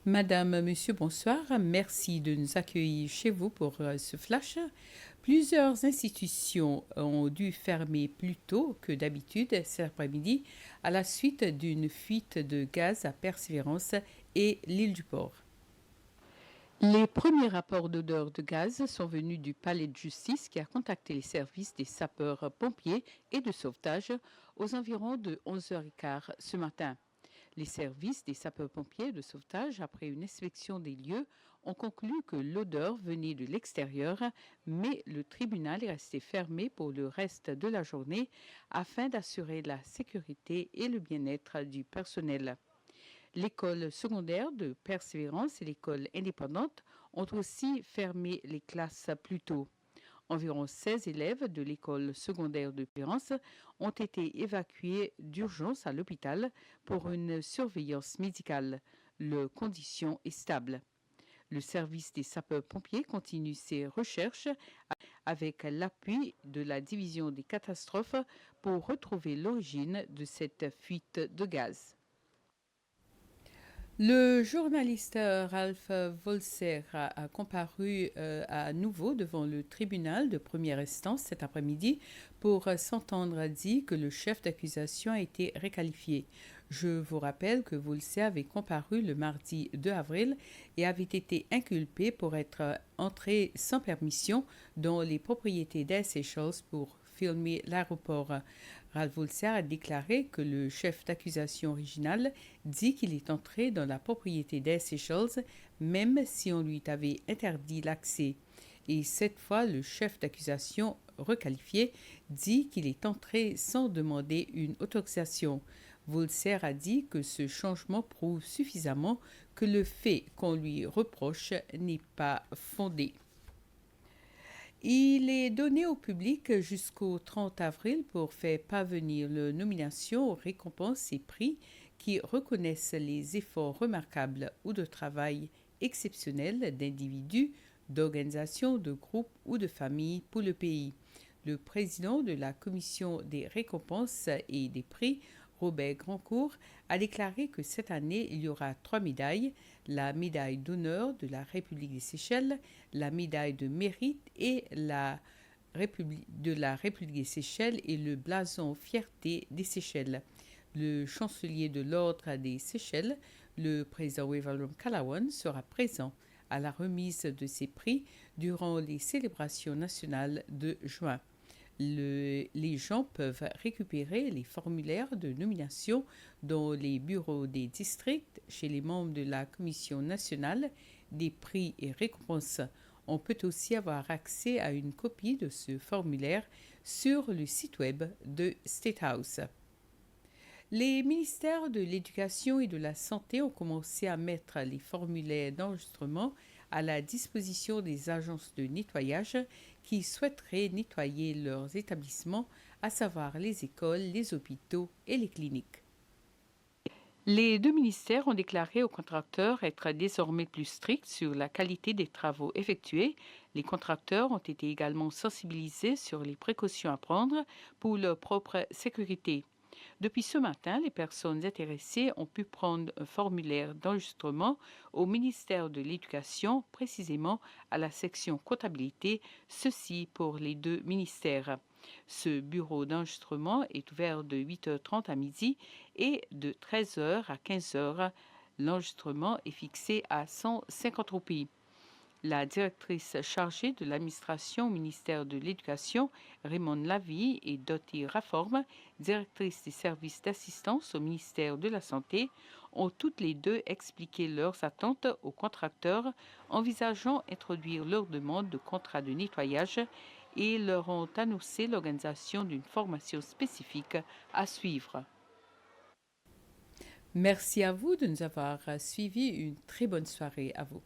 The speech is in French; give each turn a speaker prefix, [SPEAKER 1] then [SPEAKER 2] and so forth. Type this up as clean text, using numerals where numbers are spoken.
[SPEAKER 1] Madame, Monsieur, bonsoir. Merci de nous accueillir chez vous pour ce flash. Plusieurs institutions ont dû fermer plus tôt que d'habitude cet après-midi à la suite d'une fuite de gaz à Persévérance et l'île du Port. Les premiers rapports d'odeur de gaz sont venus du palais de justice qui a contacté les services des sapeurs-pompiers et de sauvetage aux environs de 11h15 ce matin. Les services des sapeurs-pompiers de sauvetage, après une inspection des lieux, ont conclu que l'odeur venait de l'extérieur, mais le tribunal est resté fermé pour le reste de la journée afin d'assurer la sécurité et le bien-être du personnel. L'école secondaire de Persévérance et l'école indépendante ont aussi fermé les classes plus tôt. Environ 16 élèves de l'école secondaire de Persévérance ont été évacués d'urgence à l'hôpital pour une surveillance médicale. Leur condition est stable. Le service des sapeurs-pompiers continue ses recherches avec l'appui de la division des catastrophes pour retrouver l'origine de cette fuite de gaz. Le journaliste Ralph Volser a comparu à nouveau devant le tribunal de première instance cet après-midi pour s'entendre dire que le chef d'accusation a été réqualifié. Je vous rappelle que Volser avait comparu le mardi 2 avril et avait été inculpé pour être entré sans permission dans les propriétés d'Air Seychelles pour filmer l'aéroport. Ralph Volser a déclaré que le chef d'accusation original dit qu'il est entré dans la propriété d'Air Seychelles même si on lui avait interdit l'accès. Et cette fois, le chef d'accusation requalifié dit qu'il est entré sans demander une autorisation. Volser a dit que ce changement prouve suffisamment que le fait qu'on lui reproche n'est pas fondé. Il est donné au public jusqu'au 30 avril pour faire parvenir les nominations aux récompenses et prix qui reconnaissent les efforts remarquables ou de travail exceptionnel d'individus, d'organisations, de groupes ou de familles pour le pays. Le président de la commission des récompenses et des prix, Robert Grandcourt, a déclaré que cette année, il y aura 3 médailles, la médaille d'honneur de la République des Seychelles, la médaille de mérite de la République des Seychelles et le blason fierté des Seychelles. Le chancelier de l'Ordre des Seychelles, le président Wevalum Kalawan, sera présent à la remise de ces prix durant les célébrations nationales de juin. Les gens peuvent récupérer les formulaires de nomination dans les bureaux des districts, chez les membres de la Commission nationale des prix et récompenses. On peut aussi avoir accès à une copie de ce formulaire sur le site web de State House. Les ministères de l'Éducation et de la Santé ont commencé à mettre les formulaires d'enregistrement à la disposition des agences de nettoyage qui souhaiteraient nettoyer leurs établissements, à savoir les écoles, les hôpitaux et les cliniques. Les deux ministères ont déclaré aux contracteurs être désormais plus stricts sur la qualité des travaux effectués. Les contracteurs ont été également sensibilisés sur les précautions à prendre pour leur propre sécurité. Depuis ce matin, les personnes intéressées ont pu prendre un formulaire d'enregistrement au ministère de l'Éducation, précisément à la section comptabilité, ceci pour les deux ministères. Ce bureau d'enregistrement est ouvert de 8h30 à midi et de 13h à 15h. L'enregistrement est fixé à 150 roupies. La directrice chargée de l'administration au ministère de l'Éducation, Raymond Lavie, et Dottie Raforme, directrice des services d'assistance au ministère de la Santé, ont toutes les deux expliqué leurs attentes aux contracteurs, envisageant introduire leur demande de contrat de nettoyage et leur ont annoncé l'organisation d'une formation spécifique à suivre. Merci à vous de nous avoir suivis. Une très bonne soirée à vous.